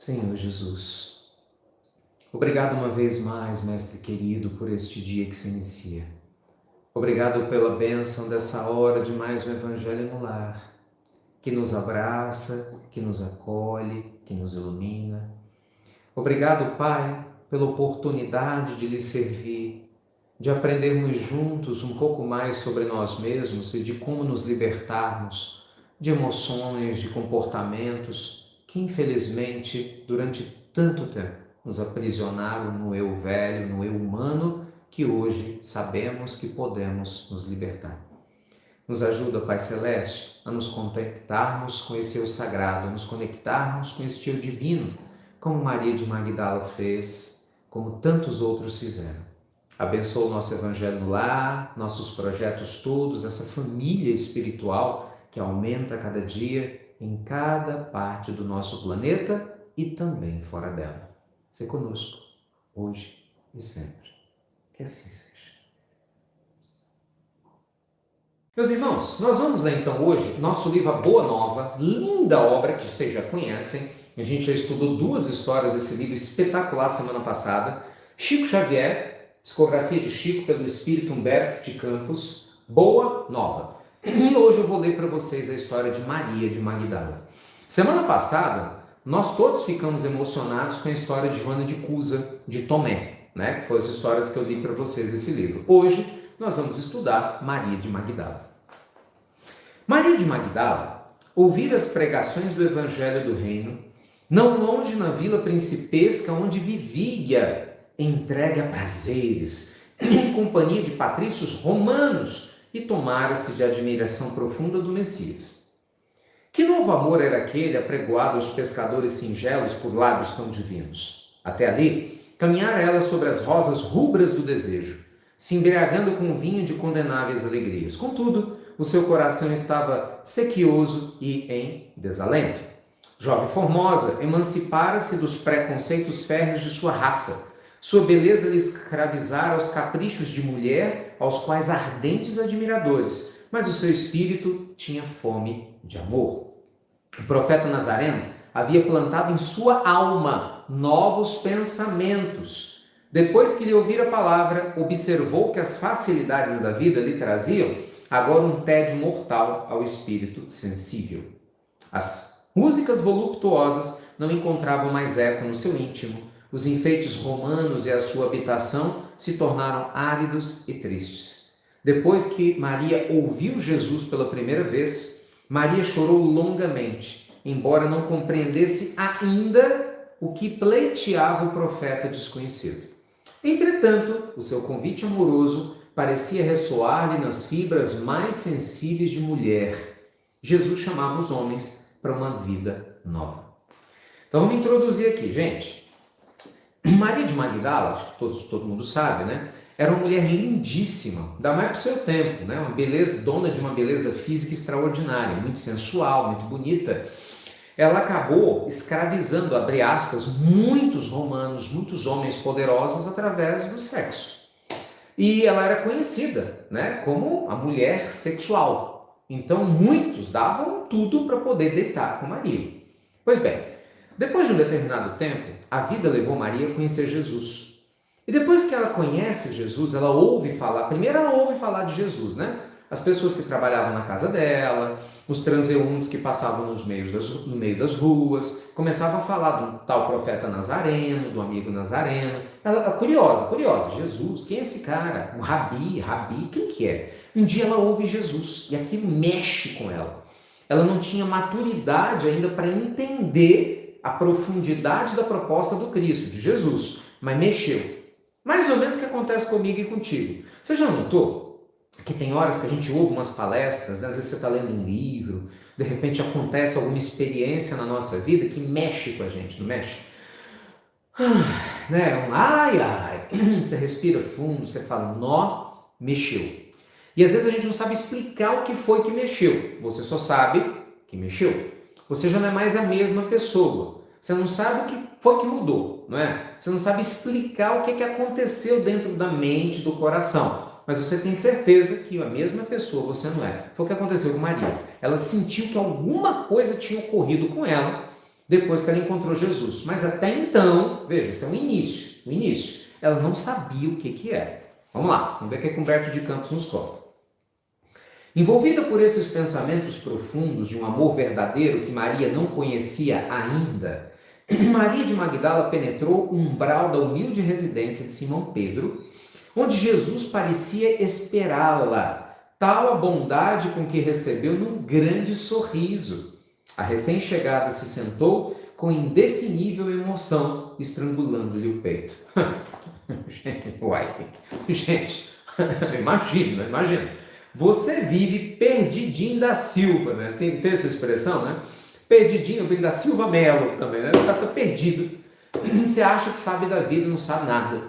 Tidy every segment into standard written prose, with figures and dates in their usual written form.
Senhor Jesus, obrigado uma vez mais, Mestre querido, por este dia que se inicia. Obrigado pela bênção dessa hora de mais um Evangelho no Lar, que nos abraça, que nos acolhe, que nos ilumina. Obrigado, Pai, pela oportunidade de lhe servir, de aprendermos juntos um pouco mais sobre nós mesmos e de como nos libertarmos de emoções, de comportamentos que, infelizmente, durante tanto tempo nos aprisionaram no eu velho, no eu humano, que hoje sabemos que podemos nos libertar. Nos ajuda, Pai Celeste, a nos conectarmos com esse eu sagrado, a nos conectarmos com esse eu divino, como Maria de Magdala fez, como tantos outros fizeram. Abençoa o nosso Evangelho no Lar, nossos projetos todos, essa família espiritual que aumenta a cada dia em cada parte do nosso planeta e também fora dela. Se conosco, hoje e sempre. Que assim seja. Meus irmãos, nós vamos ler então hoje nosso livro A Boa Nova, linda obra que vocês já conhecem. A gente já estudou 2 histórias desse livro espetacular semana passada. Chico Xavier, psicografia de Chico pelo Espírito Humberto de Campos, Boa Nova. E hoje eu vou ler para vocês a história de Maria de Magdala. Semana passada, nós todos ficamos emocionados com a história de Joana de Cusa, de Tomé, né? Que foram as histórias que eu li para vocês desse livro. Hoje, nós vamos estudar Maria de Magdala. Maria de Magdala ouvira as pregações do Evangelho do Reino, não longe na vila principesca onde vivia, entregue a prazeres, em companhia de patrícios romanos, e tomara-se de admiração profunda do Messias. Que novo amor era aquele apregoado aos pescadores singelos por lábios tão divinos? Até ali, caminhara ela sobre as rosas rubras do desejo, se embriagando com o vinho de condenáveis alegrias. Contudo, o seu coração estava sequioso e em desalento. Jovem formosa, emancipara-se dos preconceitos férreos de sua raça. Sua beleza lhe escravizara aos caprichos de mulher, aos quais ardentes admiradores, mas o seu espírito tinha fome de amor. O profeta Nazareno havia plantado em sua alma novos pensamentos. Depois que lhe ouvira a palavra, observou que as facilidades da vida lhe traziam agora um tédio mortal ao espírito sensível. As músicas voluptuosas não encontravam mais eco no seu íntimo. Os enfeites romanos e a sua habitação se tornaram áridos e tristes. Depois que Maria ouviu Jesus pela primeira vez, Maria chorou longamente, embora não compreendesse ainda o que pleiteava o profeta desconhecido. Entretanto, o seu convite amoroso parecia ressoar-lhe nas fibras mais sensíveis de mulher. Jesus chamava os homens para uma vida nova. Então vamos introduzir aqui, gente. Maria de Magdala, acho que todo mundo sabe, né? Era uma mulher lindíssima, ainda mais para o seu tempo, né? Uma beleza, dona de uma beleza física extraordinária, muito sensual, muito bonita. Ela acabou escravizando, abre aspas, muitos romanos, muitos homens poderosos através do sexo. E ela era conhecida, né, como a mulher sexual. Então muitos davam tudo para poder deitar com Maria. Pois bem, depois de um determinado tempo, a vida levou Maria a conhecer Jesus. E depois que ela conhece Jesus, ela ouve falar, primeiro ela ouve falar de Jesus, né? As pessoas que trabalhavam na casa dela, os transeuntes que passavam no meio das ruas, começavam a falar do tal profeta Nazareno, do amigo Nazareno. Ela curiosa, Jesus, quem é esse cara? Um rabi, quem que é? Um dia ela ouve Jesus e aquilo mexe com ela. Ela não tinha maturidade ainda para entender a profundidade da proposta do Cristo, de Jesus, mas mexeu. Mais ou menos o que acontece comigo e contigo. Você já notou que tem horas que a gente ouve umas palestras, né? Às vezes você está lendo um livro, de repente acontece alguma experiência na nossa vida que mexe com a gente, não mexe? Né? Ai, você respira fundo, você fala, nó, mexeu. E às vezes a gente não sabe explicar o que foi que mexeu, você só sabe que mexeu. Você já não é mais a mesma pessoa, você não sabe o que foi que mudou, não é? Você não sabe explicar o que aconteceu dentro da mente, do coração. Mas você tem certeza que a mesma pessoa você não é. Foi o que aconteceu com Maria. Ela sentiu que alguma coisa tinha ocorrido com ela depois que ela encontrou Jesus. Mas até então, veja, esse é o início. Ela não sabia o que era. Vamos lá, vamos ver o que Humberto de Campos nos conta. Envolvida por esses pensamentos profundos de um amor verdadeiro que Maria não conhecia ainda, Maria de Magdala penetrou o umbral da humilde residência de Simão Pedro, onde Jesus parecia esperá-la, tal a bondade com que recebeu num grande sorriso. A recém-chegada se sentou com indefinível emoção, estrangulando-lhe o peito. Gente, imagina. Você vive perdidinho da Silva, né? Assim, tem essa expressão, né? Perdidinho, da Silva Melo também, né? O cara tá perdido. Você acha que sabe da vida, não sabe nada.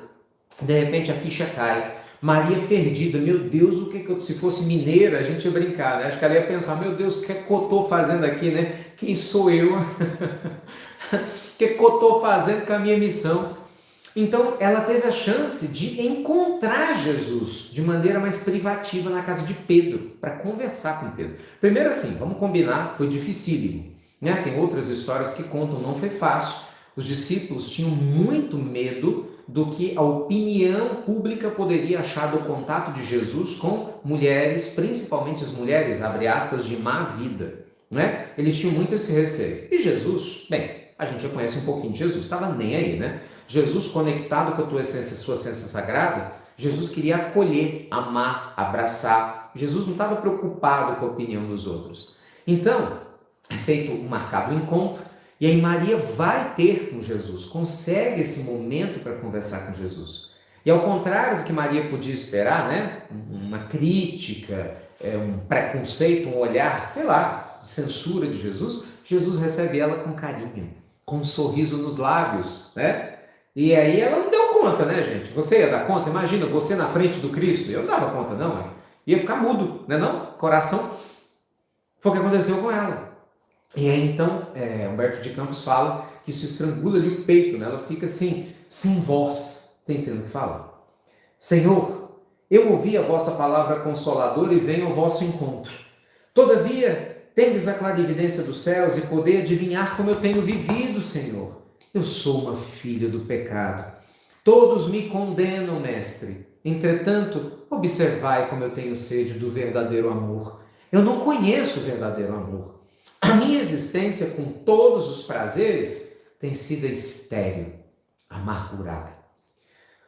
De repente a ficha cai. Maria perdida, meu Deus, o que eu... Se fosse mineira, a gente ia brincar, né? Acho que ela ia pensar, meu Deus, o que eu estou fazendo aqui, né? Quem sou eu? O que eu estou fazendo com a minha missão? Então, ela teve a chance de encontrar Jesus de maneira mais privativa na casa de Pedro, para conversar com Pedro. Primeiro assim, vamos combinar, foi dificílimo, né? Tem outras histórias que contam, não foi fácil. Os discípulos tinham muito medo do que a opinião pública poderia achar do contato de Jesus com mulheres, principalmente as mulheres, abre aspas, de má vida, né? Eles tinham muito esse receio. E Jesus, bem, a gente já conhece um pouquinho de Jesus, estava nem aí, né? Jesus conectado com a tua essência, sua essência sagrada, Jesus queria acolher, amar, abraçar. Jesus não estava preocupado com a opinião dos outros. Então, é feito um marcado encontro, e aí Maria vai ter com Jesus, consegue esse momento para conversar com Jesus. E ao contrário do que Maria podia esperar, né? Uma crítica, um preconceito, um olhar, sei lá, censura de Jesus, Jesus recebe ela com carinho, com um sorriso nos lábios, né? E aí ela não deu conta, né, gente? Você ia dar conta? Imagina, você na frente do Cristo. Eu não dava conta, não. Hein? Ia ficar mudo, né não? Coração. Foi o que aconteceu com ela. E aí, então, Humberto de Campos fala que isso estrangula-lhe o peito, né? Ela fica assim, sem voz. Está entendendo o que fala? Senhor, eu ouvi a vossa palavra consoladora e venho ao vosso encontro. Todavia, tendes a clarividência dos céus e poder adivinhar como eu tenho vivido, Senhor. Eu sou uma filha do pecado. Todos me condenam, mestre. Entretanto, observai como eu tenho sede do verdadeiro amor. Eu não conheço o verdadeiro amor. A minha existência com todos os prazeres tem sido estéril, amargurada.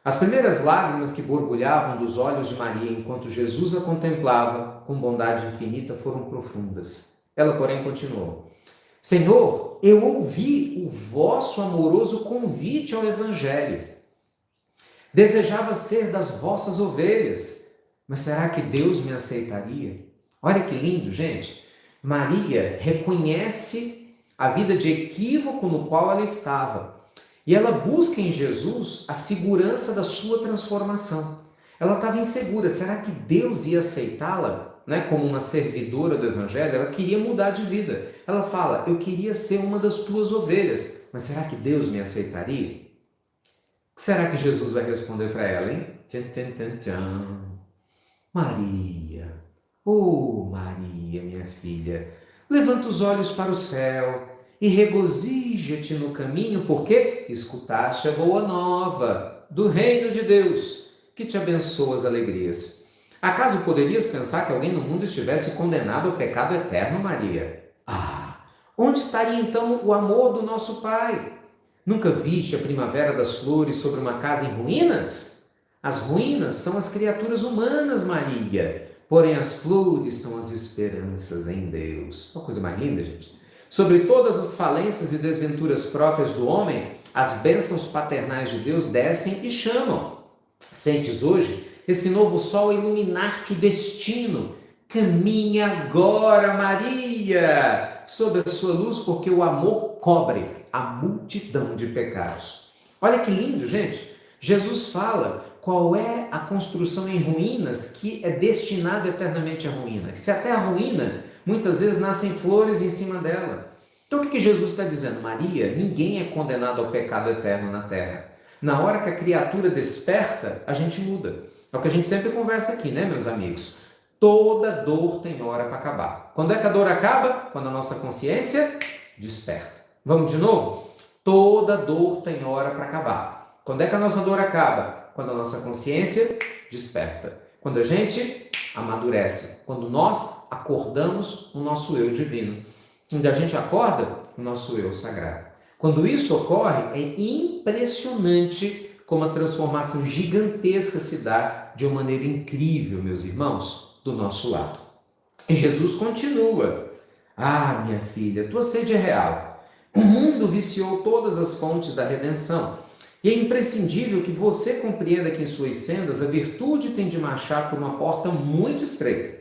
As primeiras lágrimas que borbulhavam dos olhos de Maria enquanto Jesus a contemplava com bondade infinita foram profundas. Ela, porém, continuou. Senhor, eu ouvi o vosso amoroso convite ao Evangelho. Desejava ser das vossas ovelhas, mas será que Deus me aceitaria? Olha que lindo, gente. Maria reconhece a vida de equívoco no qual ela estava e ela busca em Jesus a segurança da sua transformação. Ela estava insegura, será que Deus ia aceitá-la? Né, como uma servidora do Evangelho, ela queria mudar de vida. Ela fala, eu queria ser uma das tuas ovelhas, mas será que Deus me aceitaria? O que será que Jesus vai responder para ela, hein? Tchan, tchan, tchan, tchan. Maria, oh Maria, minha filha, levanta os olhos para o céu e regozija-te no caminho, porque escutaste a boa nova do reino de Deus, que te abençoa as alegrias. Acaso poderias pensar que alguém no mundo estivesse condenado ao pecado eterno, Maria? Ah, onde estaria então o amor do nosso Pai? Nunca viste a primavera das flores sobre uma casa em ruínas? As ruínas são as criaturas humanas, Maria, porém as flores são as esperanças em Deus. Uma coisa mais linda, gente. Sobre todas as falências e desventuras próprias do homem, as bênçãos paternais de Deus descem e chamam. Sentes hoje esse novo sol iluminar-te o destino. Caminha agora, Maria, sob a sua luz, porque o amor cobre a multidão de pecados. Olha que lindo, gente. Jesus fala qual é a construção em ruínas que é destinada eternamente à ruína. Se até a ruína, muitas vezes nascem flores em cima dela. Então o que Jesus está dizendo? Maria, ninguém é condenado ao pecado eterno na terra. Na hora que a criatura desperta, a gente muda. É o que a gente sempre conversa aqui, né, meus amigos? Toda dor tem hora para acabar. Quando é que a dor acaba? Quando a nossa consciência desperta. Vamos de novo? Toda dor tem hora para acabar. Quando é que a nossa dor acaba? Quando a nossa consciência desperta. Quando a gente amadurece. Quando nós acordamos o nosso eu divino. Quando a gente acorda o nosso eu sagrado. Quando isso ocorre, é impressionante como a transformação gigantesca se dá de uma maneira incrível, meus irmãos, do nosso lado. E Jesus continua. Ah, minha filha, tua sede é real. O mundo viciou todas as fontes da redenção. E é imprescindível que você compreenda que em suas sendas a virtude tem de marchar por uma porta muito estreita.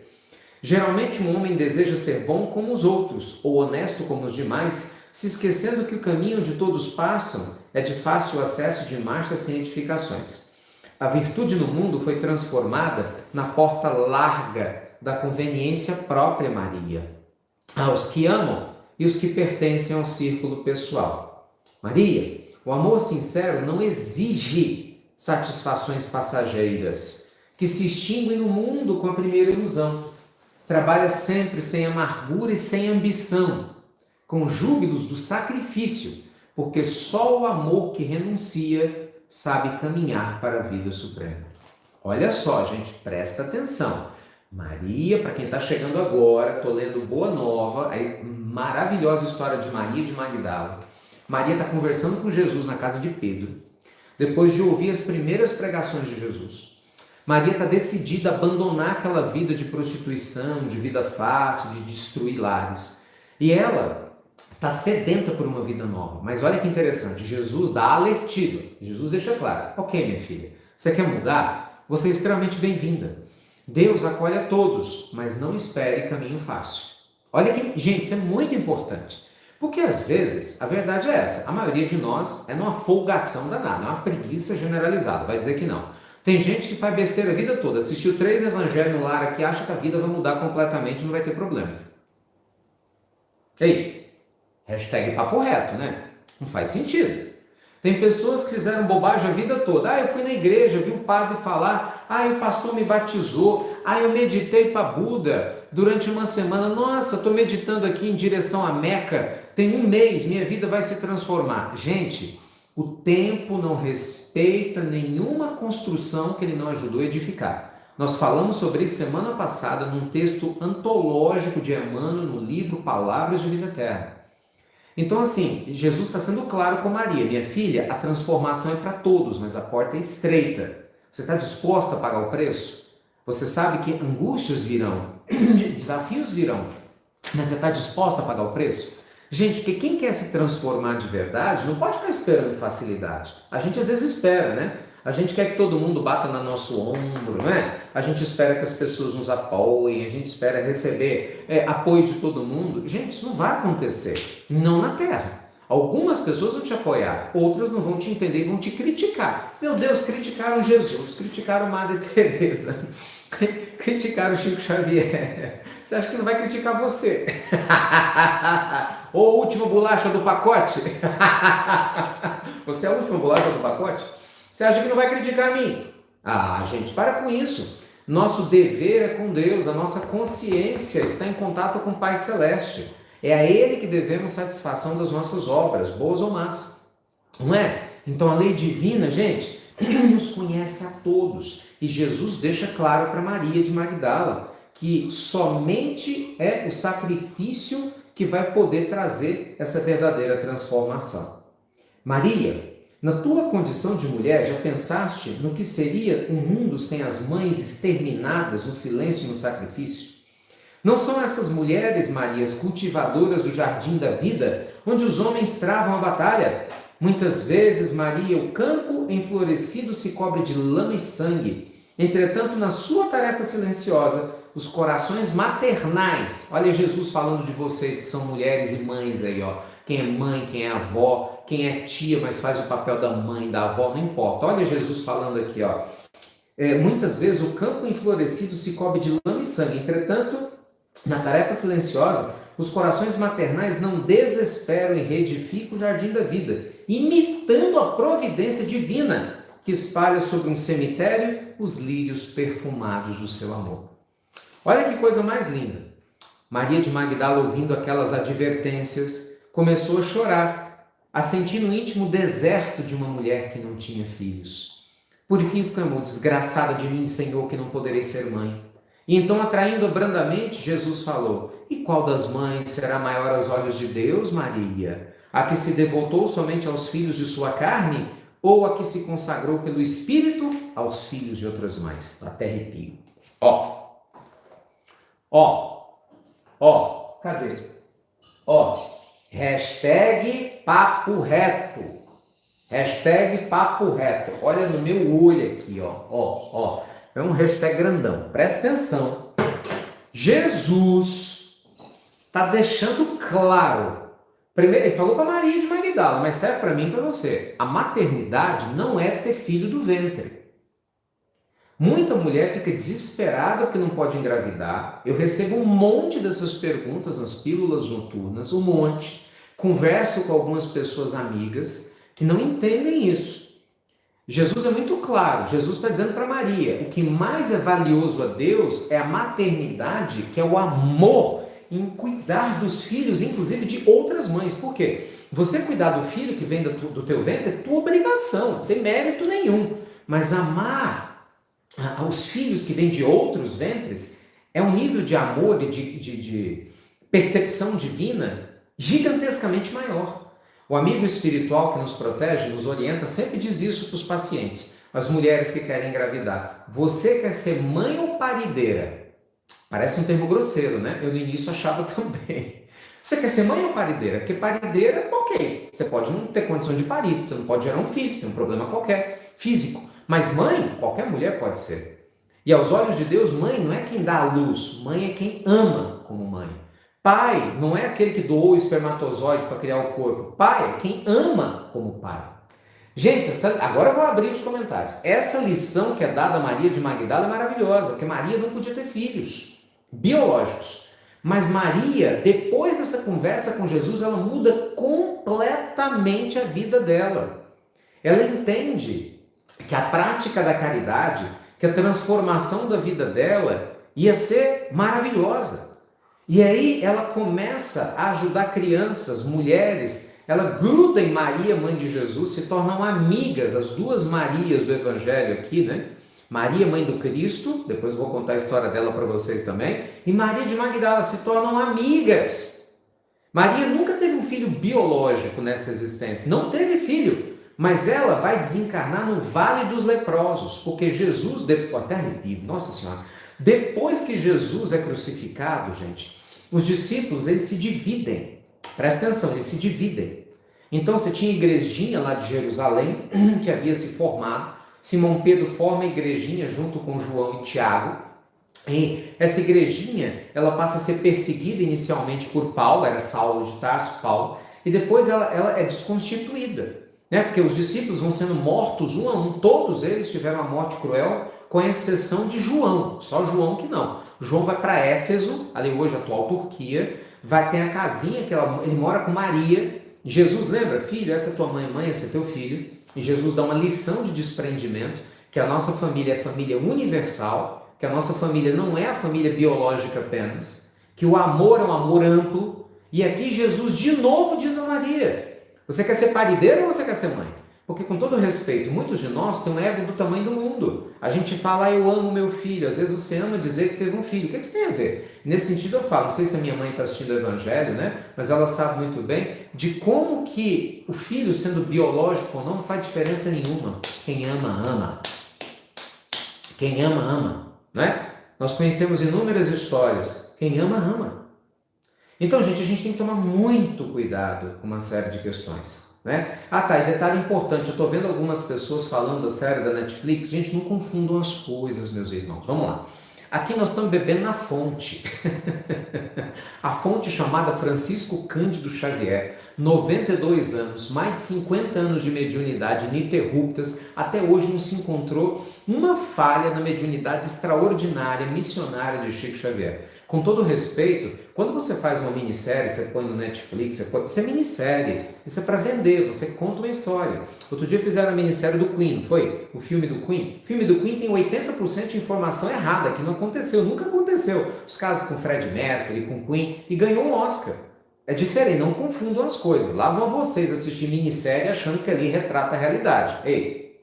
Geralmente um homem deseja ser bom como os outros, ou honesto como os demais, se esquecendo que o caminho onde todos passam é de fácil acesso de marchas sem edificações. A virtude no mundo foi transformada na porta larga da conveniência própria, Maria. Aos que amam e os que pertencem ao círculo pessoal. Maria, o amor sincero não exige satisfações passageiras, que se extinguem no mundo com a primeira ilusão. Trabalha sempre sem amargura e sem ambição, com júbilos do sacrifício, porque só o amor que renuncia sabe caminhar para a vida suprema. Olha só, gente, presta atenção. Maria, para quem está chegando agora, estou lendo Boa Nova, a maravilhosa história de Maria de Magdala. Maria está conversando com Jesus na casa de Pedro, depois de ouvir as primeiras pregações de Jesus. Maria está decidida a abandonar aquela vida de prostituição, de vida fácil, de destruir lares. E ela está sedenta por uma vida nova. Mas olha que interessante, Jesus dá alertiva. Jesus deixa claro, ok, minha filha, você quer mudar? Você é extremamente bem-vinda. Deus acolhe a todos, mas não espere caminho fácil. Olha que, gente, isso é muito importante. Porque às vezes, a verdade é essa, a maioria de nós é numa folgação danada, é uma preguiça generalizada, vai dizer que não. Tem gente que faz besteira a vida toda, assistiu 3 evangelhos no lar aqui, acha que a vida vai mudar completamente e não vai ter problema. Ei, hashtag papo reto, né? Não faz sentido. Tem pessoas que fizeram bobagem a vida toda. Ah, eu fui na igreja, vi o padre falar. Ah, o pastor me batizou. Ah, eu meditei para Buda durante uma semana. Nossa, estou meditando aqui em direção a Meca. Tem um mês, minha vida vai se transformar. Gente, o tempo não respeita nenhuma construção que ele não ajudou a edificar. Nós falamos sobre isso semana passada num texto antológico de Emmanuel no livro Palavras de Vida Eterna. Então, assim, Jesus está sendo claro com Maria. Minha filha, a transformação é para todos, mas a porta é estreita. Você está disposta a pagar o preço? Você sabe que angústias virão, desafios virão, mas você está disposta a pagar o preço? Gente, porque quem quer se transformar de verdade não pode ficar esperando facilidade. A gente às vezes espera, né? A gente quer que todo mundo bata no nosso ombro, não é? A gente espera que as pessoas nos apoiem, a gente espera receber apoio de todo mundo. Gente, isso não vai acontecer, não na Terra. Algumas pessoas vão te apoiar, outras não vão te entender e vão te criticar. Meu Deus, criticaram Jesus, criticaram Madre Teresa, criticaram Chico Xavier. Você acha que não vai criticar você? Ou a última bolacha do pacote? Você é a última bolacha do pacote? Você acha que não vai criticar a mim? Ah, gente, para com isso. Nosso dever é com Deus, a nossa consciência está em contato com o Pai Celeste. É a Ele que devemos satisfação das nossas obras, boas ou más. Não é? Então a lei divina, gente, nos conhece a todos. E Jesus deixa claro para Maria de Magdala que somente é o sacrifício que vai poder trazer essa verdadeira transformação. Maria, na tua condição de mulher, já pensaste no que seria um mundo sem as mães exterminadas no silêncio e no sacrifício? Não são essas mulheres, Marias, cultivadoras do jardim da vida, onde os homens travam a batalha? Muitas vezes, Maria, o campo enflorescido se cobre de lama e sangue. Entretanto, na sua tarefa silenciosa, os corações maternais, olha Jesus falando de vocês que são mulheres e mães aí, ó. Quem é mãe, quem é avó, quem é tia, mas faz o papel da mãe, da avó, não importa. Olha Jesus falando aqui, ó. Muitas vezes o campo enflorescido se cobre de lama e sangue. Entretanto, na tarefa silenciosa, os corações maternais não desesperam e reedificam o jardim da vida, imitando a providência divina que espalha sobre um cemitério os lírios perfumados do seu amor. Olha que coisa mais linda. Maria de Magdala ouvindo aquelas advertências, começou a chorar, a sentir no íntimo o deserto de uma mulher que não tinha filhos. Por fim exclamou: desgraçada de mim, Senhor, que não poderei ser mãe. E então, atraindo-a brandamente, Jesus falou: e qual das mães será maior aos olhos de Deus, Maria? A que se devotou somente aos filhos de sua carne, ou a que se consagrou pelo Espírito aos filhos de outras mães? Até arrepio. Cadê? Hashtag papo reto. Hashtag papo reto. Olha no meu olho aqui, É um hashtag grandão. Presta atenção. Jesus está deixando claro. Primeiro, ele falou para Maria de Magdala, mas serve para mim e para você. A maternidade não é ter filho do ventre. Muita mulher fica desesperada porque não pode engravidar. Eu recebo um monte dessas perguntas nas pílulas noturnas, um monte. Converso com algumas pessoas amigas que não entendem isso. Jesus é muito claro. Jesus está dizendo para Maria, o que mais é valioso a Deus é a maternidade, que é o amor em cuidar dos filhos, inclusive de outras mães. Por quê? Você cuidar do filho que vem do teu ventre é tua obrigação, não tem mérito nenhum. Mas amar os filhos que vêm de outros ventres é um nível de amor e de percepção divina gigantescamente maior. O amigo espiritual que nos protege, nos orienta, sempre diz isso para os pacientes, as mulheres que querem engravidar. Você quer ser mãe ou parideira? Parece um termo grosseiro, né? Eu no início achava também. Você quer ser mãe ou parideira? Porque parideira, ok. Você pode não ter condição de parir, você não pode gerar um filho, tem um problema qualquer, físico. Mas mãe, qualquer mulher pode ser. E aos olhos de Deus, mãe não é quem dá a luz, mãe é quem ama como mãe. Pai não é aquele que doou o espermatozoide para criar o corpo. Pai é quem ama como pai. Gente, agora eu vou abrir os comentários. Essa lição que é dada a Maria de Magdala é maravilhosa, porque Maria não podia ter filhos biológicos. Mas Maria, depois dessa conversa com Jesus, ela muda completamente a vida dela. Ela entende que a prática da caridade, que a transformação da vida dela ia ser maravilhosa. E aí ela começa a ajudar crianças, mulheres, ela gruda em Maria, mãe de Jesus, se tornam amigas, as duas Marias do Evangelho aqui, né? Maria, mãe do Cristo, depois eu vou contar a história dela para vocês também, e Maria de Magdala se tornam amigas. Maria nunca teve um filho biológico nessa existência, não teve filho, mas ela vai desencarnar no Vale dos Leprosos, porque Jesus, até arrepio, nossa senhora, depois que Jesus é crucificado, gente, os discípulos, eles se dividem. Presta atenção, eles se dividem. Então você tinha a igrejinha lá de Jerusalém, que havia se formado. Simão Pedro forma a igrejinha junto com João e Tiago. E essa igrejinha, ela passa a ser perseguida inicialmente por Paulo, era Saulo de Tarso, Paulo, e depois ela é desconstituída, né? Porque os discípulos vão sendo mortos um a um, todos eles tiveram uma morte cruel, com exceção de João, só João que não. João vai para Éfeso, ali hoje a atual Turquia, ter a casinha que ele mora com Maria. Jesus lembra, filho, essa é tua mãe, mãe, esse é teu filho. E Jesus dá uma lição de desprendimento, que a nossa família é família universal, que a nossa família não é a família biológica apenas, que o amor é um amor amplo. E aqui Jesus de novo diz a Maria, você quer ser parideira ou você quer ser mãe? Porque, com todo respeito, muitos de nós têm um ego do tamanho do mundo. A gente fala, eu amo meu filho. Às vezes você ama dizer que teve um filho. O que isso tem a ver? Nesse sentido eu falo, não sei se a minha mãe está assistindo o Evangelho, né? Mas ela sabe muito bem de como que o filho, sendo biológico ou não faz diferença nenhuma. Quem ama, ama. Quem ama, ama. Né? Nós conhecemos inúmeras histórias. Quem ama, ama. Então, gente, a gente tem que tomar muito cuidado com uma série de questões. Né? E detalhe importante, eu estou vendo algumas pessoas falando da série da Netflix, gente, não confundam as coisas, meus irmãos, vamos lá. Aqui nós estamos bebendo na fonte, a fonte chamada Francisco Cândido Xavier, 92 anos, mais de 50 anos de mediunidade ininterruptas, até hoje não se encontrou uma falha na mediunidade extraordinária, missionária de Chico Xavier. Com todo respeito, quando você faz uma minissérie, você põe no Netflix, isso é minissérie, isso é para vender, você conta uma história. Outro dia fizeram a minissérie do Queen, não foi? O filme do Queen. O filme do Queen tem 80% de informação errada, que não aconteceu, nunca aconteceu. Os casos com Fred Mercury, com Queen, e ganhou um Oscar. é diferente, não confundam as coisas. Lá vão vocês assistir minissérie achando que ali retrata a realidade. Ei,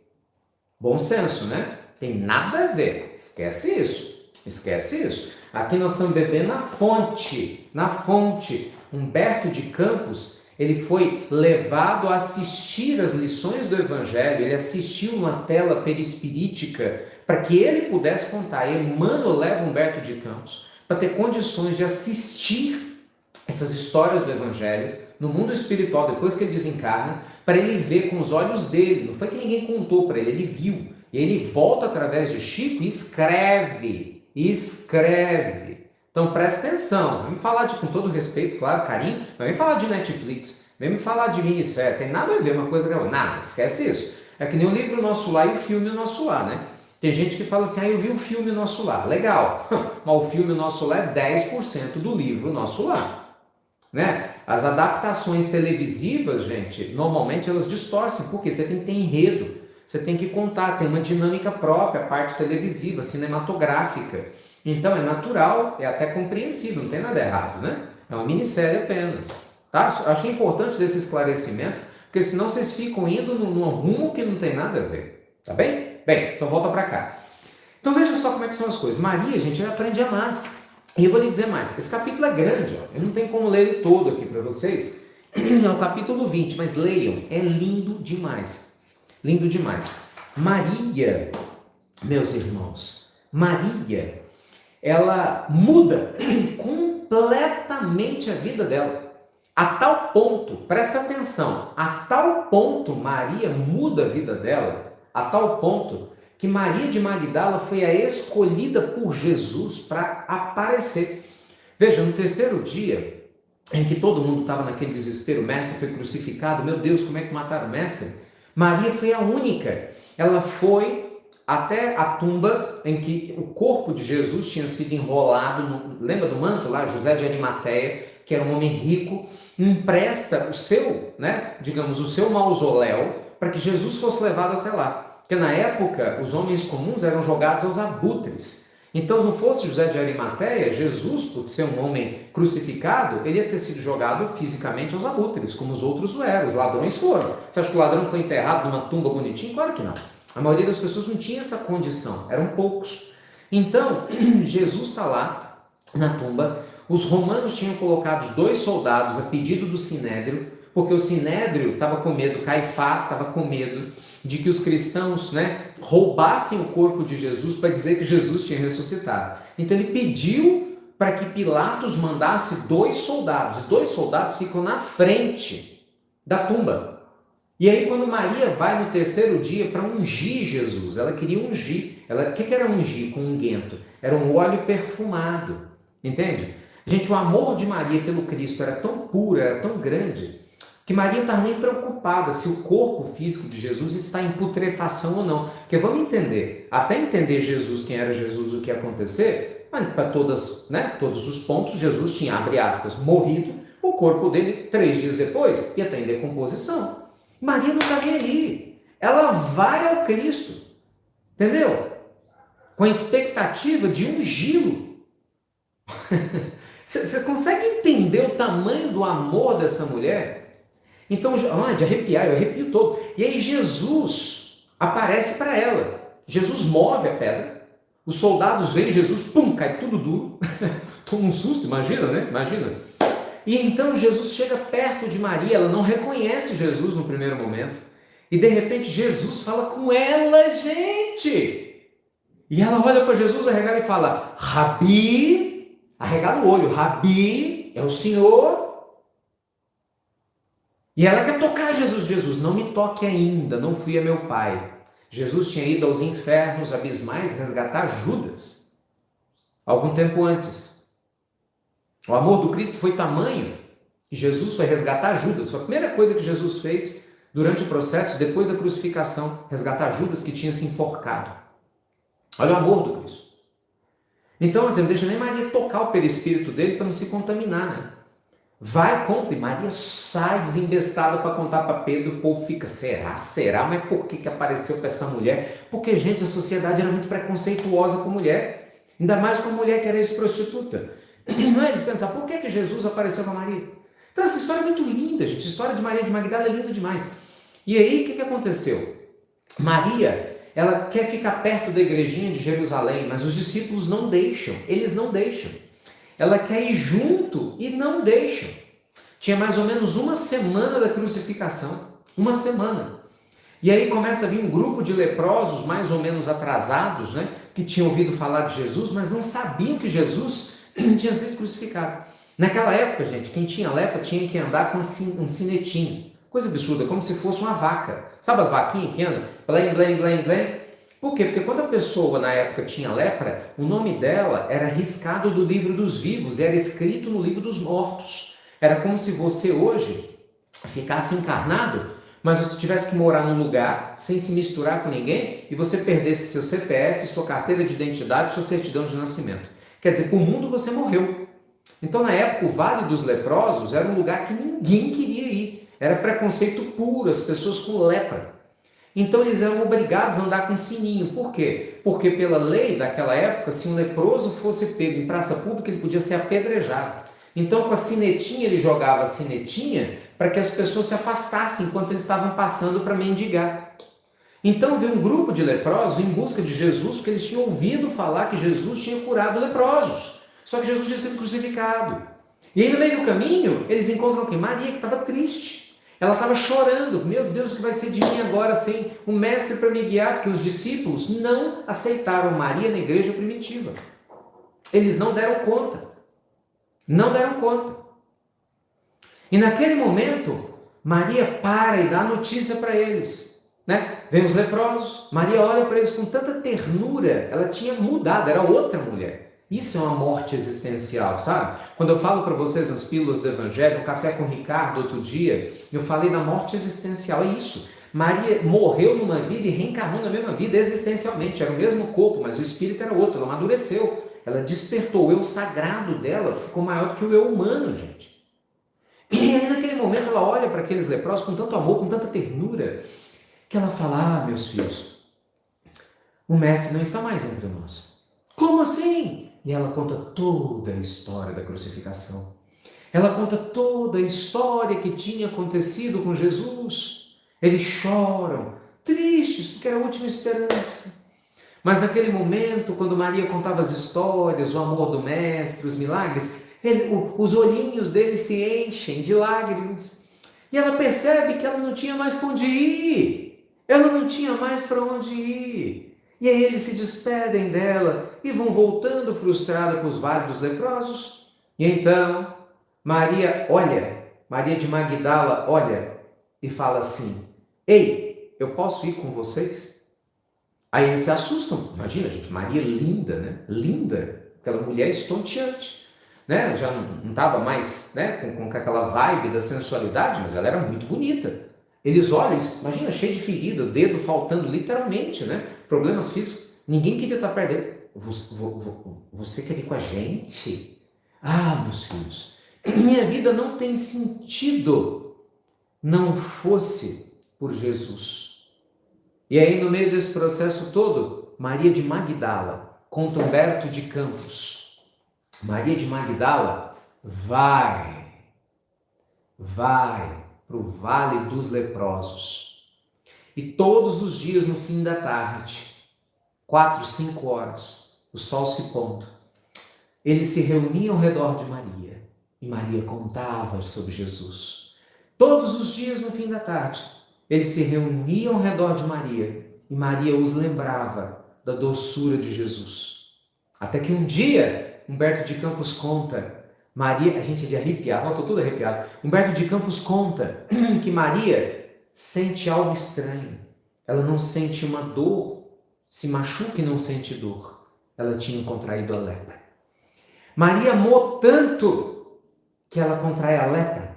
bom senso, né? Tem nada a ver. Esquece isso. Esquece isso. Aqui nós estamos bebendo na fonte. Na fonte. Humberto de Campos, ele foi levado a assistir as lições do Evangelho, ele assistiu uma tela perispirítica para que ele pudesse contar. E Emmanuel leva Humberto de Campos para ter condições de assistir essas histórias do Evangelho no mundo espiritual, depois que ele desencarna, para ele ver com os olhos dele. Não foi que ninguém contou para ele, ele viu. E ele volta através de Chico e escreve. Então presta atenção, vem me falar com todo respeito, claro, carinho, mas vem falar de Netflix, vem me falar de minissérie, tem nada a ver uma coisa com a outra, nada, esquece isso. É que nem o livro Nosso Lar e o filme Nosso Lar, né? Tem gente que fala assim, eu vi o filme Nosso Lar, legal, mas o filme Nosso Lar é 10% do livro Nosso Lar, né? As adaptações televisivas, gente, normalmente elas distorcem, porque você tem que ter enredo, você tem que contar, tem uma dinâmica própria, a parte televisiva, cinematográfica. Então é natural, é até compreensível, não tem nada errado, né? É uma minissérie apenas, tá? Acho que é importante desse esclarecimento, porque senão vocês ficam indo num rumo que não tem nada a ver, tá bem? Bem, então volta para cá. Então veja só como é que são as coisas. Maria, gente, ela aprende a amar. E eu vou lhe dizer mais, esse capítulo é grande, ó. Eu não tenho como ler ele todo aqui para vocês, é o capítulo 20, mas leiam, é lindo demais. Lindo demais. Maria, meus irmãos, Maria, ela muda completamente a vida dela. A tal ponto, presta atenção, a tal ponto Maria muda a vida dela, a tal ponto que Maria de Magdala foi a escolhida por Jesus para aparecer. Veja, no terceiro dia, em que todo mundo estava naquele desespero, o mestre foi crucificado, meu Deus, como é que mataram o mestre? Maria foi a única. Ela foi até a tumba em que o corpo de Jesus tinha sido enrolado, lembra do manto lá? José de Arimateia, que era um homem rico, empresta o seu, digamos, o seu mausoléu para que Jesus fosse levado até lá. Porque na época, os homens comuns eram jogados aos abutres. Então, se não fosse José de Arimateia, Jesus, por ser um homem crucificado, ele ia ter sido jogado fisicamente aos abutres, como os outros o eram, os ladrões foram. Você acha que o ladrão foi enterrado numa tumba bonitinha? Claro que não. A maioria das pessoas não tinha essa condição, eram poucos. Então, Jesus está lá na tumba, os romanos tinham colocado os 2 soldados a pedido do Sinédrio, porque o Sinédrio estava com medo, Caifás estava com medo de que os cristãos roubassem o corpo de Jesus para dizer que Jesus tinha ressuscitado. Então ele pediu para que Pilatos mandasse 2 soldados, e 2 soldados ficam na frente da tumba. E aí quando Maria vai no terceiro dia para ungir Jesus, ela queria ungir. O que era ungir com unguento? Era um óleo perfumado, entende? Gente, o amor de Maria pelo Cristo era tão puro, era tão grande, que Maria não está nem preocupada se o corpo físico de Jesus está em putrefação ou não. Porque vamos entender, até entender Jesus, quem era Jesus, o que ia acontecer, mas para todos os pontos, Jesus tinha, abre aspas, morrido, o corpo dele 3 dias depois ia estar em decomposição. Maria não está nem aí, ela vai ao Cristo, entendeu? Com a expectativa de ungí-lo. Você consegue entender o tamanho do amor dessa mulher? Então, de arrepiar, eu arrepio todo. E aí Jesus aparece para ela. Jesus move a pedra. Os soldados veem Jesus, pum, cai tudo duro. Toma um susto, imagina, né? Imagina. E então Jesus chega perto de Maria, ela não reconhece Jesus no primeiro momento. E de repente Jesus fala com ela, gente. E ela olha para Jesus arregada e fala, Rabi, arregada o olho, Rabi, é o Senhor. E ela quer tocar Jesus. Jesus, não me toque ainda, não fui a meu Pai. Jesus tinha ido aos infernos abismais resgatar Judas, algum tempo antes. O amor do Cristo foi tamanho que Jesus foi resgatar Judas. Foi a primeira coisa que Jesus fez durante o processo, depois da crucificação, resgatar Judas que tinha se enforcado. Olha o amor do Cristo. Então, assim, não deixa nem Maria tocar o perispírito dele para não se contaminar, né? Vai, conta, e Maria sai desembestada para contar para Pedro, o povo fica, será? Mas por que apareceu para essa mulher? Porque, gente, a sociedade era muito preconceituosa com mulher, ainda mais com a mulher que era ex-prostituta. Não é? Eles pensavam, por que Jesus apareceu para Maria? Então essa história é muito linda, gente. A história de Maria de Magdala é linda demais. E aí, o que aconteceu? Maria, ela quer ficar perto da igrejinha de Jerusalém, mas os discípulos não deixam, eles não deixam. Ela quer ir junto e não deixam. Tinha mais ou menos uma semana da crucificação, uma semana. E aí começa a vir um grupo de leprosos, mais ou menos atrasados, né, que tinham ouvido falar de Jesus, mas não sabiam que Jesus tinha sido crucificado. Naquela época, gente, quem tinha lepra tinha que andar com um sinetinho. Coisa absurda, como se fosse uma vaca. Sabe as vaquinhas que andam? Blém, blém, blém, blém. Por quê? Porque quando a pessoa na época tinha lepra, o nome dela era riscado do livro dos vivos, era escrito no livro dos mortos. Era como se você hoje ficasse encarnado, mas você tivesse que morar num lugar sem se misturar com ninguém e você perdesse seu CPF, sua carteira de identidade, sua certidão de nascimento. Quer dizer, para o mundo você morreu. Então, na época, o Vale dos Leprosos era um lugar que ninguém queria ir. Era preconceito puro, as pessoas com lepra. Então, eles eram obrigados a andar com sininho. Por quê? Porque, pela lei daquela época, se um leproso fosse pego em praça pública, ele podia ser apedrejado. Então, com a sinetinha, ele jogava a sinetinha para que as pessoas se afastassem enquanto eles estavam passando para mendigar. Então, veio um grupo de leprosos em busca de Jesus, porque eles tinham ouvido falar que Jesus tinha curado leprosos. Só que Jesus tinha sido crucificado. E aí, no meio do caminho, eles encontram quem? Maria, que estava triste. Ela estava chorando. Meu Deus, o que vai ser de mim agora sem um mestre para me guiar? Porque os discípulos não aceitaram Maria na igreja primitiva. Eles não deram conta. Não deram conta. E naquele momento, Maria para e dá notícia para eles. Né? Vem os leprosos, Maria olha para eles com tanta ternura, ela tinha mudado, era outra mulher. Isso é uma morte existencial, sabe? Quando eu falo para vocês nas pílulas do Evangelho, no Café com Ricardo, outro dia, eu falei da morte existencial, é isso. Maria morreu numa vida e reencarnou na mesma vida existencialmente, era o mesmo corpo, mas o espírito era outro, ela amadureceu, ela despertou, o eu sagrado dela ficou maior do que o eu humano, gente. E aí naquele momento ela olha para aqueles leprosos com tanto amor, com tanta ternura, que ela fala, ah, meus filhos, o mestre não está mais entre nós. Como assim? E ela conta toda a história da crucificação. Ela conta toda a história que tinha acontecido com Jesus. Eles choram, tristes, porque era a última esperança. Mas naquele momento, quando Maria contava as histórias, o amor do mestre, os milagres, os olhinhos dele se enchem de lágrimas. E ela percebe que ela não tinha mais para onde ir. Ela não tinha mais para onde ir. E aí eles se despedem dela e vão voltando frustrada para os vales dos leprosos. E então, Maria de Magdala olha e fala assim, ei, eu posso ir com vocês? Aí eles se assustam. Imagina, gente, Maria linda, né? Linda, aquela mulher estonteante. Né? Já não estava mais, né, com aquela vibe da sensualidade, mas ela era muito bonita. Eles olham, imagina, cheio de ferida, o dedo faltando literalmente, né? Problemas físicos. Ninguém queria estar perto dele. Você quer ir com a gente? Ah, meus filhos, minha vida não tem sentido não fosse por Jesus. E aí, no meio desse processo todo, Maria de Magdala conta Humberto de Campos. Maria de Magdala vai para o Vale dos Leprosos. E todos os dias no fim da tarde, 4, 5 horas, o sol se pondo, eles se reuniam ao redor de Maria. E Maria contava sobre Jesus. Todos os dias no fim da tarde, eles se reuniam ao redor de Maria. E Maria os lembrava da doçura de Jesus. Até que um dia, Humberto de Campos conta, Maria, a gente é de arrepiar, estou todo arrepiado. Humberto de Campos conta que Maria sente algo estranho. Ela não sente uma dor, se machuca e não sente dor. Ela tinha contraído a lepra. Maria amou tanto que ela contrai a lepra.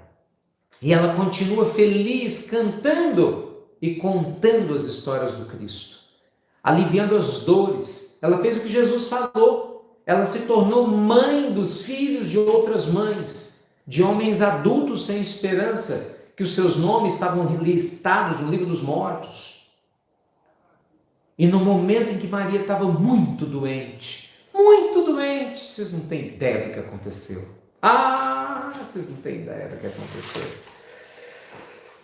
E ela continua feliz, cantando e contando as histórias do Cristo, aliviando as dores. Ela fez o que Jesus falou. Ela se tornou mãe dos filhos de outras mães, de homens adultos sem esperança, que os seus nomes estavam listados no livro dos mortos. E no momento em que Maria estava muito doente, vocês não têm ideia do que aconteceu. Ah, vocês não têm ideia do que aconteceu.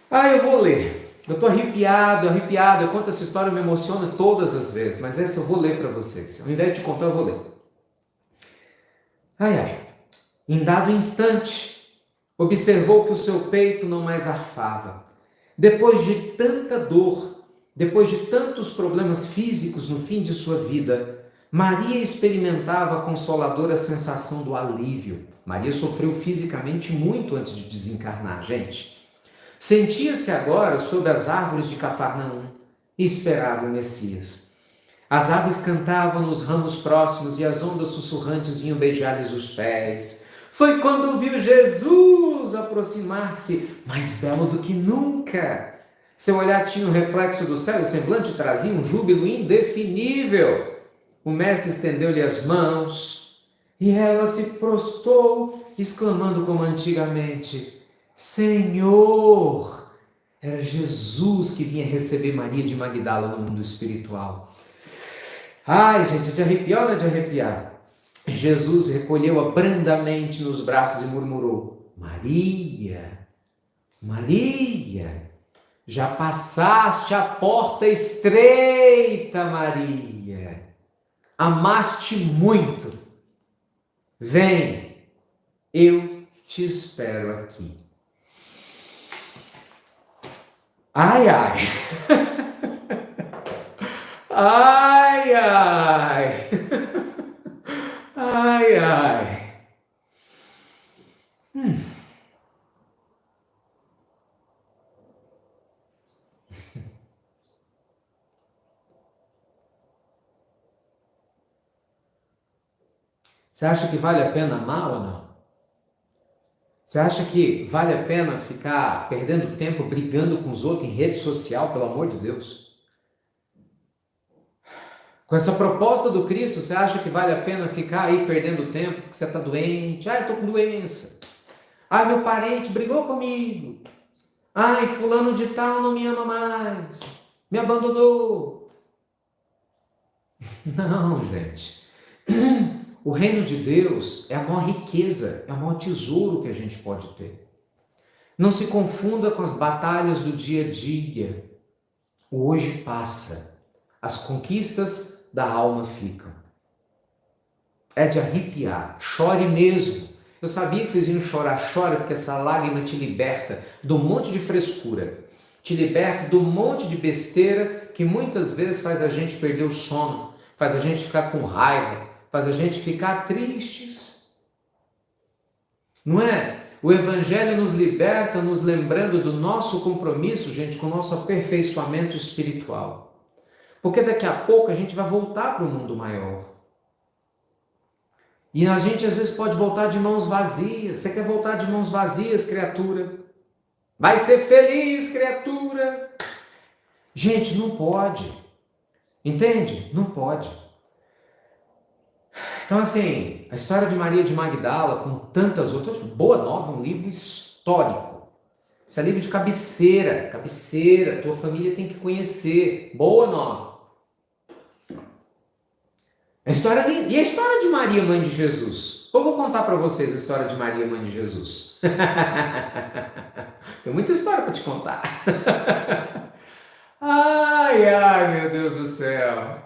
Ah, eu vou ler. Eu estou arrepiado, arrepiado. Eu conto essa história, eu me emociono todas as vezes, mas essa eu vou ler para vocês. Ao invés de contar, eu vou ler. Ai, ai. Em dado instante, observou que o seu peito não mais arfava. Depois de tanta dor, depois de tantos problemas físicos no fim de sua vida, Maria experimentava a consoladora sensação do alívio. Maria sofreu fisicamente muito antes de desencarnar, gente. Sentia-se agora sob as árvores de Cafarnaum e esperava o Messias. As aves cantavam nos ramos próximos e as ondas sussurrantes vinham beijar-lhes os pés. Foi quando viu Jesus aproximar-se, mais belo do que nunca. Seu olhar tinha o reflexo do céu e o semblante trazia um júbilo indefinível. O mestre estendeu-lhe as mãos e ela se prostrou, exclamando como antigamente: Senhor! Era Jesus que vinha receber Maria de Magdala no mundo espiritual. Ai, gente, é de arrepiar ou não é de arrepiar? Jesus recolheu-a brandamente nos braços e murmurou: Maria, Maria, já passaste a porta estreita, Maria. Amaste muito. Vem, eu te espero aqui. Ai, ai. Ai, ai. Ai, ai. Você acha que vale a pena amar ou não? Você acha que vale a pena ficar perdendo tempo brigando com os outros em rede social, pelo amor de Deus? Com essa proposta do Cristo, você acha que vale a pena ficar aí perdendo tempo porque você está doente? Ah, eu estou com doença. Ah, meu parente brigou comigo. Ai, fulano de tal não me ama mais. Me abandonou. Não, gente. O reino de Deus é a maior riqueza, é o maior tesouro que a gente pode ter. Não se confunda com as batalhas do dia a dia. O hoje passa. As conquistas da alma ficam. É de arrepiar. Chore mesmo. Eu sabia que vocês iam chorar. Chore, porque essa lágrima te liberta do monte de frescura. Te liberta do monte de besteira que muitas vezes faz a gente perder o sono, faz a gente ficar com raiva, faz a gente ficar tristes. Não é? O Evangelho nos liberta, nos lembrando do nosso compromisso, gente, com o nosso aperfeiçoamento espiritual. Porque daqui a pouco a gente vai voltar para o mundo maior. E a gente às vezes pode voltar de mãos vazias. Você quer voltar de mãos vazias, criatura? Vai ser feliz, criatura. Gente, não pode. Entende? Não pode. Então, assim, a história de Maria de Magdala, com tantas outras, Boa Nova é um livro histórico. Isso é livro de cabeceira, cabeceira, tua família tem que conhecer. Boa Nova. A história linda. E a história de Maria, mãe de Jesus? Eu vou contar para vocês a história de Maria, mãe de Jesus. Tem muita história para te contar. Ai, ai, meu Deus do céu.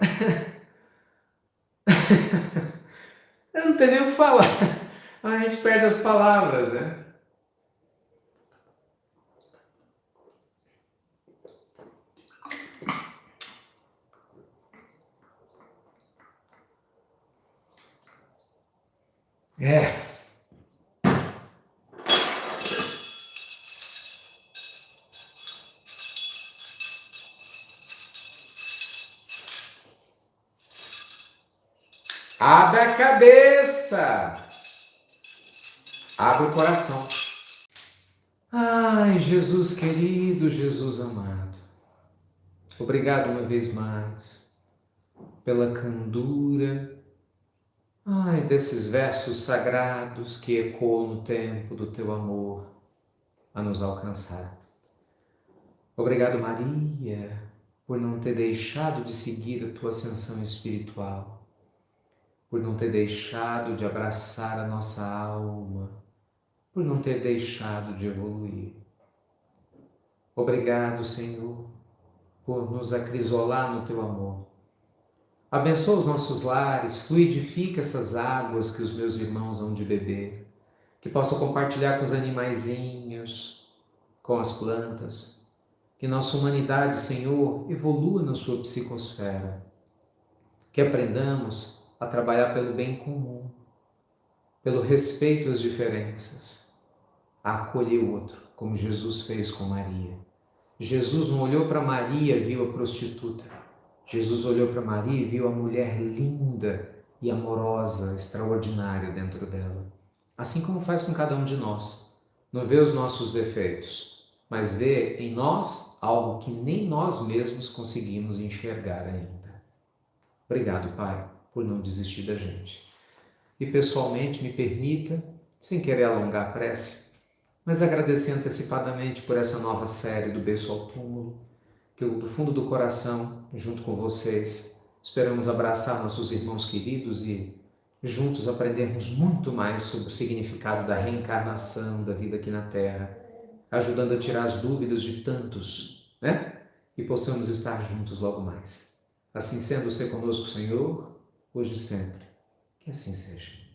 Eu não tenho nem o que falar. A gente perde as palavras, né? É. Abre a cabeça. Abre o coração. Ai, Jesus querido, Jesus amado. Obrigado uma vez mais pela candura, ai, desses versos sagrados que ecoam no tempo do teu amor a nos alcançar. Obrigado, Maria, por não ter deixado de seguir a tua ascensão espiritual. por não ter deixado de abraçar a nossa alma, por não ter deixado de evoluir. Obrigado, Senhor, por nos acrisolar no Teu amor. Abençoa os nossos lares, fluidifica essas águas que os meus irmãos hão de beber, que possam compartilhar com os animaizinhos, com as plantas, que nossa humanidade, Senhor, evolua na sua psicosfera, que aprendamos a trabalhar pelo bem comum, pelo respeito às diferenças, a acolher o outro, como Jesus fez com Maria. Jesus não olhou para Maria e viu a prostituta. Jesus olhou para Maria e viu a mulher linda e amorosa, extraordinária dentro dela. Assim como faz com cada um de nós. Não vê os nossos defeitos, mas vê em nós algo que nem nós mesmos conseguimos enxergar ainda. Obrigado, Pai, por não desistir da gente. E pessoalmente me permita, sem querer alongar a prece, mas agradecer antecipadamente por essa nova série do Berço ao Túmulo, que eu, do fundo do coração, junto com vocês, esperamos abraçar nossos irmãos queridos e juntos aprendermos muito mais sobre o significado da reencarnação, da vida aqui na Terra, ajudando a tirar as dúvidas de tantos, né? E possamos estar juntos logo mais. Assim sendo, ser conosco, Senhor, hoje e sempre. Que assim seja.